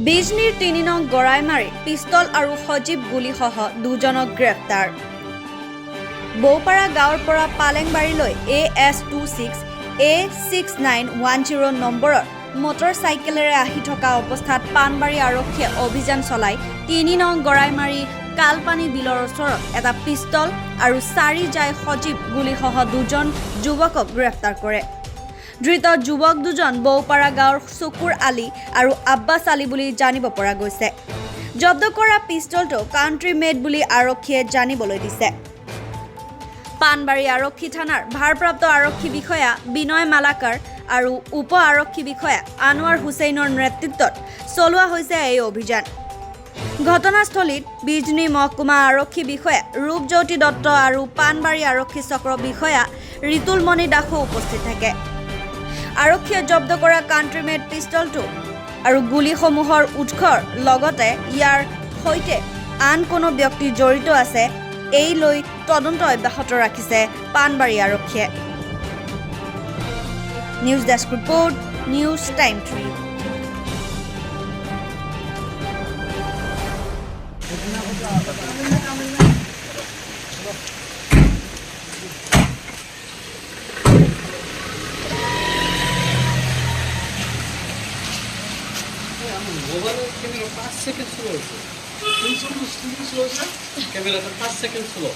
বিজনীৰ ৩ নং গৰাইমাৰী পিষ্টল আৰু সজীৱ গুলীসহ দুজনক গ্ৰেপ্তাৰ। বৌপাৰা গাঁৱৰ পৰা পালেংবাৰীলৈ AS26 A6910 নম্বৰৰ মটৰচাইকেলেৰে আহি থকা অৱস্থাত পাণবাৰী আৰক্ষীয়ে অভিযান চলাই ৩ নং গৰাইমাৰী কালপানী বিলৰ ওচৰত এটা পিষ্টল আৰু 4 জাই সজীৱ গুলীসহ দুজন যুৱকক গ্ৰেপ্তাৰ কৰে। ধৃত যুৱক দুজন বৌপাৰা গাঁৱৰ চকুৰ আলী আৰু আব্বাছ আলী বুলি জানিব পৰা গৈছে। জব্দ কৰা পিষ্টলটো কাণ্ট্ৰি মেড বুলি আৰক্ষীয়ে জানিবলৈ দিছে। পাণবাৰী আৰক্ষী থানাৰ ভাৰপ্ৰাপ্ত আৰক্ষী বিষয়া বিনয় মালাকাৰ আৰু উপ আৰক্ষী বিষয়া আনোৱাৰ হুছেইনৰ নেতৃত্বত চলোৱা হৈছে এই অভিযান। ঘটনাস্থলীত বিজনী মহকুমা আৰক্ষী বিষয়া ৰূপজ্যোতি দত্ত আৰু পাণবাৰী আৰক্ষী চক্ৰ বিষয়া ৰিতুলমণি দাসো উপস্থিত থাকে। আৰক্ষীয়ে জব্দ কৰা কাণ্ট্ৰি মেড পিষ্টলটো আৰু গুলীসমূহৰ উৎসৰ লগতে ইয়াৰ সৈতে আন কোনো ব্যক্তি জড়িত আছে এই লৈ তদন্ত অব্যাহত ৰাখিছে পাণবাৰী আৰক্ষীয়ে। News desk report, news time 3। মোবাইলেৰ ক্যামেৰা 5 সেকেন্ড স্লো হয়েছে। ক্যামেৰাটা 5 সেকেন্ড স্লো।